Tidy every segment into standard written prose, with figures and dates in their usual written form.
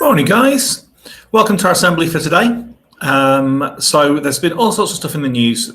Morning, guys. Welcome to our assembly for today. So there's been all sorts of stuff in the news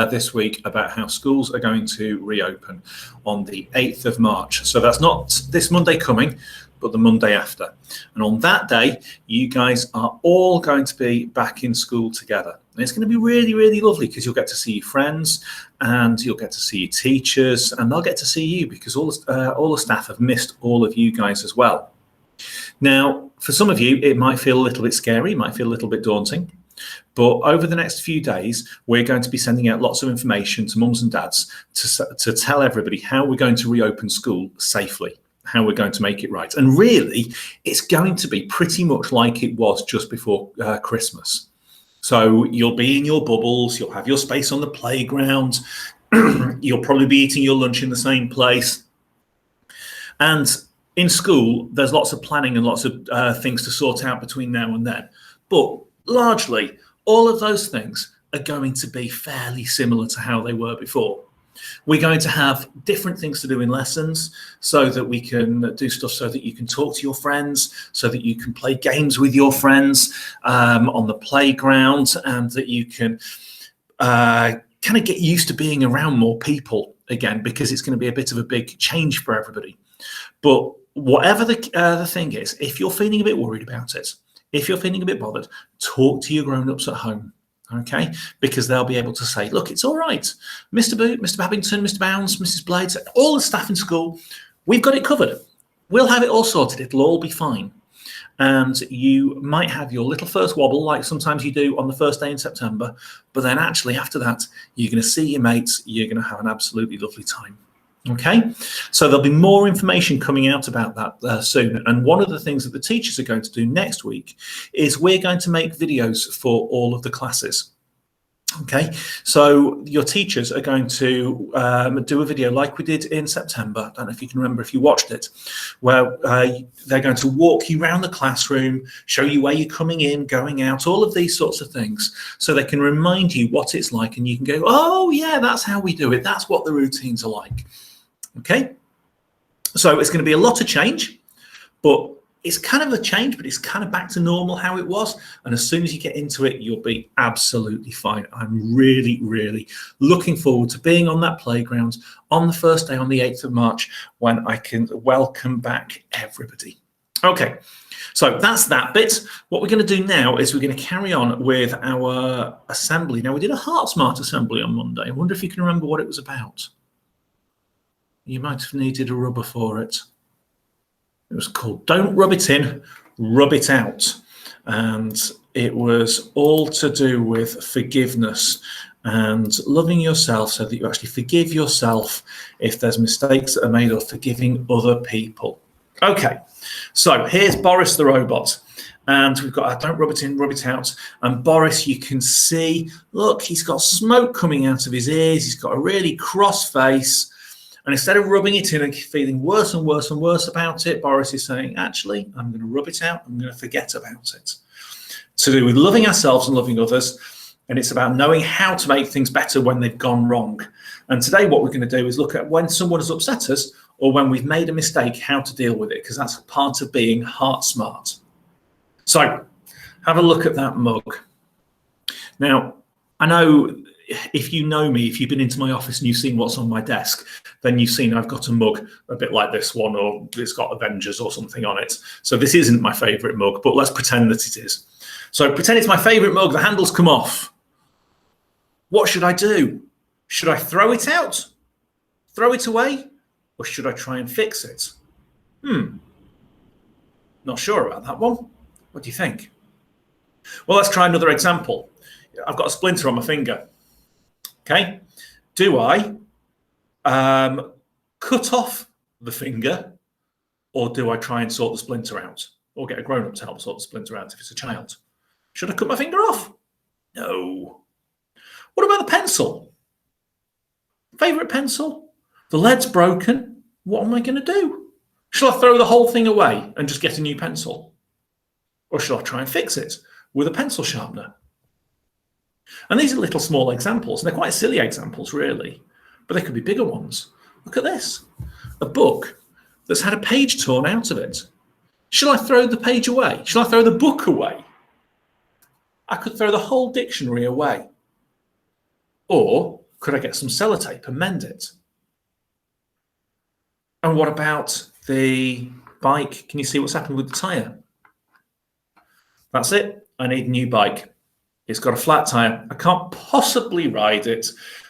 this week about how schools are going to reopen on the 8th of March. So that's not this Monday coming, but the Monday after. And on that day, you guys are all going to be back in school together. And it's going to be really, really lovely because you'll get to see your friends and you'll get to see your teachers and they'll get to see you because all the staff have missed all of you guys as well. Now, for some of you, it might feel a little bit scary, it might feel a little bit daunting, but over the next few days, we're going to be sending out lots of information to mums and dads to tell everybody how we're going to reopen school safely, how we're going to make it right. And really, it's going to be pretty much like it was just before Christmas. So you'll be in your bubbles, you'll have your space on the playground, you'll probably be eating your lunch in the same place. And in school, there's lots of planning and lots of things to sort out between now and then. But largely, all of those things are going to be fairly similar to how they were before. We're going to have different things to do in lessons so that we can do stuff so that you can talk to your friends, so that you can play games with your friends on the playground, and that you can kind of get used to being around more people again, because it's going to be a bit of a big change for everybody. But whatever the thing is, if you're feeling a bit worried about it, if you're feeling a bit bothered, talk to your grown-ups at home, okay? Because they'll be able to say, look, it's all right. Mr. Boot, Mr. Babington, Mr. Bounds, Mrs. Blades, all the staff in school, we've got it covered. We'll have it all sorted. It'll all be fine. And you might have your little first wobble, like sometimes you do on the first day in September, but then actually after that, you're going to see your mates, you're going to have an absolutely lovely time. Okay, so there'll be more information coming out about that soon. And one of the things that the teachers are going to do next week is we're going to make videos for all of the classes. Okay, so your teachers are going to do a video like we did in September. I don't know if you can remember if you watched it, where they're going to walk you around the classroom, show you where you're coming in, going out, all of these sorts of things, so they can remind you what it's like and you can go, oh yeah, that's how we do it. That's what the routines are like. Okay, so it's going to be a lot of change, but it's kind of a change, but it's kind of back to normal how it was. And as soon as you get into it, you'll be absolutely fine. I'm really, really looking forward to being on that playground on the first day on the 8th of March when I can welcome back everybody. Okay, so that's that bit. What we're going to do now is we're going to carry on with our assembly. Now, we did a Heartsmart assembly on Monday. I wonder if you can remember what it was about. You might have needed a rubber for it. It was called Don't Rub It In, Rub It Out. And it was all to do with forgiveness and loving yourself so that you actually forgive yourself if there's mistakes that are made, or forgiving other people. Okay, so here's Boris the robot. And we've got our Don't Rub It In, Rub It Out. And Boris, you can see, look, he's got smoke coming out of his ears. He's got a really cross face. And instead of rubbing it in and feeling worse and worse and worse about it, Boris is saying, actually, I'm going to rub it out. I'm going to forget about it. To do with loving ourselves and loving others. And it's about knowing how to make things better when they've gone wrong. And today what we're going to do is look at when someone has upset us or when we've made a mistake, how to deal with it, because that's part of being Heartsmart. So have a look at that mug. Now, I know if you know me, if you've been into my office and you've seen what's on my desk, then you've seen I've got a mug a bit like this one, or it's got Avengers or something on it. So this isn't my favorite mug, but let's pretend that it is. So pretend it's my favorite mug, the handles come off. What should I do? Should I throw it out? Throw it away? Or should I try and fix it? Not sure about that one. What do you think? Well, let's try another example. I've got a splinter on my finger. Okay, do I cut off the finger, or do I try and sort the splinter out, or get a grown-up to help sort the splinter out if it's a child? Should I cut my finger off? No. What about the pencil? Favorite pencil? The lead's broken. What am I going to do? Shall I throw the whole thing away and just get a new pencil? Or shall I try and fix it with a pencil sharpener? And these are little small examples, and they're quite silly examples, really, but they could be bigger ones. Look at this, a book that's had a page torn out of it. Shall I throw the page away? Shall I throw the book away? I could throw the whole dictionary away. Or could I get some sellotape and mend it? And what about the bike? Can you see what's happened with the tyre? That's it. I need a new bike. It's got a flat tyre. I can't possibly ride it.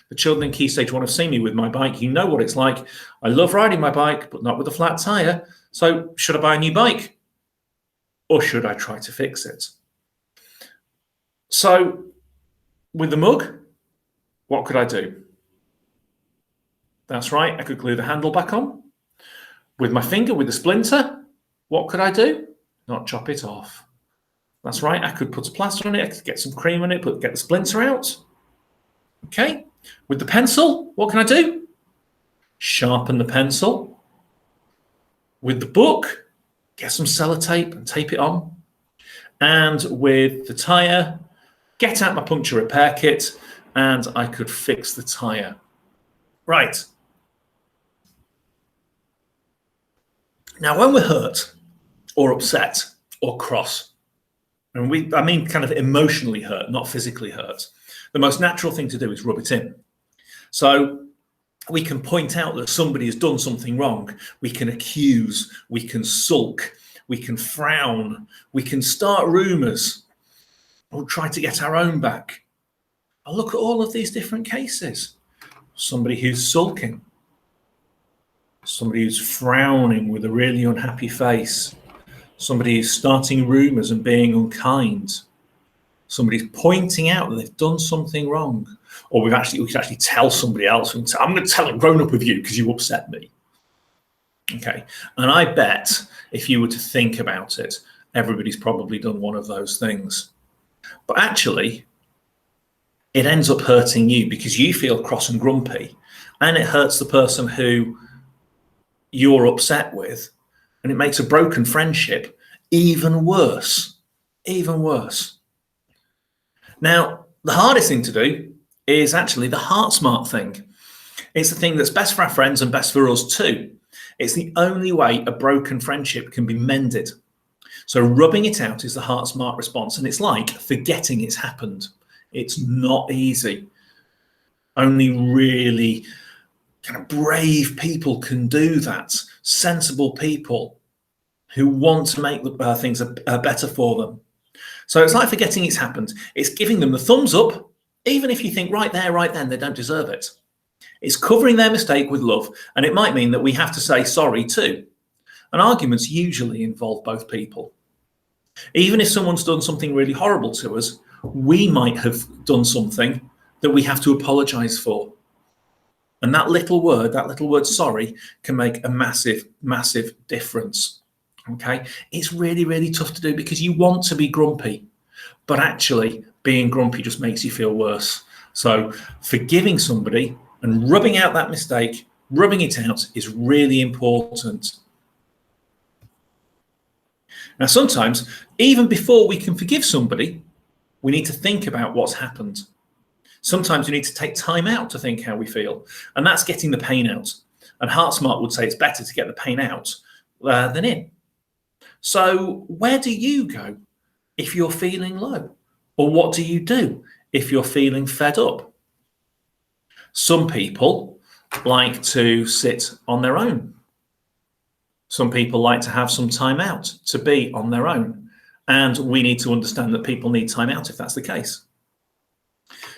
The children in Key Stage 1 have seen me with my bike. You know what it's like. I love riding my bike, but not with a flat tyre. So should I buy a new bike? Or should I try to fix it? So with the mug, what could I do? That's right, I could glue the handle back on. With my finger, with the splinter, what could I do? Not chop it off. That's right, I could put a plaster on it, I could get some cream on it, get the splinter out. Okay, with the pencil, what can I do? Sharpen the pencil. With the book, get some sellotape and tape it on. And with the tyre, get out my puncture repair kit and I could fix the tyre. Right. Now, when we're hurt or upset or cross, and I mean kind of emotionally hurt, not physically hurt, the most natural thing to do is rub it in. So we can point out that somebody has done something wrong. We can accuse, we can sulk, we can frown, we can start rumours or try to get our own back. I'll look at all of these different cases. Somebody who's sulking, somebody who's frowning with a really unhappy face, somebody who's starting rumours and being unkind, somebody's pointing out that they've done something wrong, or we could actually tell somebody else, I'm going to tell a grown-up of you because you upset me. Okay, and I bet if you were to think about it, everybody's probably done one of those things. But actually, it ends up hurting you because you feel cross and grumpy, and it hurts the person who you're upset with, and it makes a broken friendship even worse, even worse. Now, the hardest thing to do is actually the Heartsmart thing. It's the thing that's best for our friends and best for us too. It's the only way a broken friendship can be mended. So rubbing it out is the Heartsmart response, and it's like forgetting it's happened. It's not easy. Only really kind of brave people can do that. Sensible people who want to make things better for them. So it's like forgetting it's happened. It's giving them the thumbs up, even if you think right there, right then, they don't deserve it. It's covering their mistake with love, and it might mean that we have to say sorry too. And arguments usually involve both people. Even if someone's done something really horrible to us, we might have done something that we have to apologize for. And that little word sorry, can make a massive, massive difference. Okay, it's really, really tough to do because you want to be grumpy, but actually being grumpy just makes you feel worse. So forgiving somebody and rubbing out that mistake, rubbing it out is really important. Now, sometimes, even before we can forgive somebody, we need to think about what's happened. Sometimes we need to take time out to think how we feel, and that's getting the pain out. And Heartsmart would say it's better to get the pain out than in. So where do you go if you're feeling low? Or what do you do if you're feeling fed up? Some people like to sit on their own. Some people like to have some time out to be on their own. And we need to understand that people need time out if that's the case.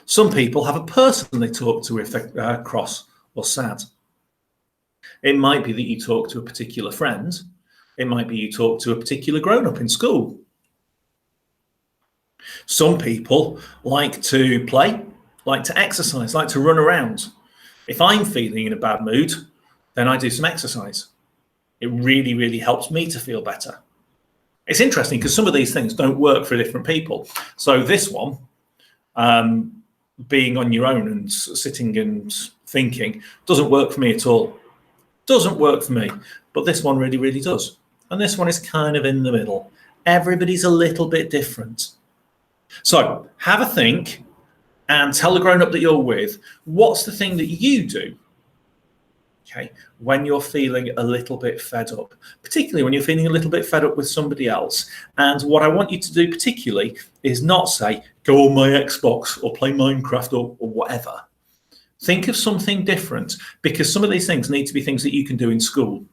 Some people have a person they talk to if they're cross or sad. It might be that you talk to a particular friend. It might be you talk to a particular grown-up in school. Some people like to play, like to exercise, like to run around. If I'm feeling in a bad mood, then I do some exercise. It really, really helps me to feel better. It's interesting because some of these things don't work for different people. So this one, being on your own and sitting and thinking, doesn't work for me at all. Doesn't work for me. But this one really, really does. And this one is kind of in the middle. Everybody's a little bit different. So have a think and tell the grown-up that you're with, what's the thing that you do Okay, when you're feeling a little bit fed up, particularly when you're feeling a little bit fed up with somebody else. And what I want you to do particularly is not say, go on my Xbox or play Minecraft or whatever. Think of something different, because some of these things need to be things that you can do in school.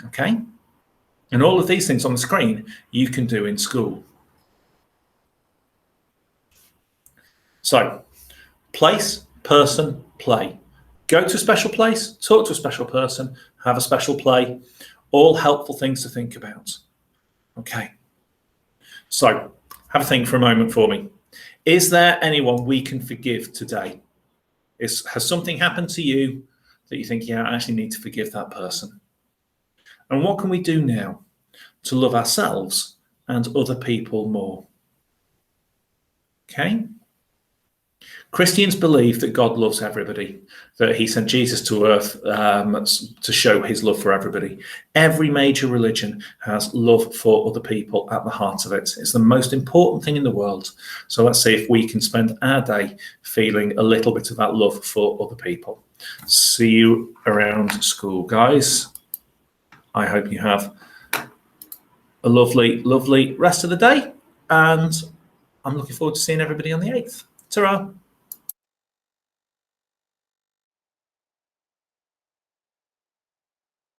Okay? And all of these things on the screen, you can do in school. So, place, person, play. Go to a special place, talk to a special person, have a special play. All helpful things to think about. Okay. So, have a think for a moment for me. Is there anyone we can forgive today? Has something happened to you that you think, yeah, I actually need to forgive that person? And what can we do now to love ourselves and other people more? Okay. Christians believe that God loves everybody, that he sent Jesus to earth to show his love for everybody. Every major religion has love for other people at the heart of it. It's the most important thing in the world. So let's see if we can spend our day feeling a little bit of that love for other people. See you around school, guys. I hope you have a lovely, lovely rest of the day. And I'm looking forward to seeing everybody on the 8th. Ta-ra.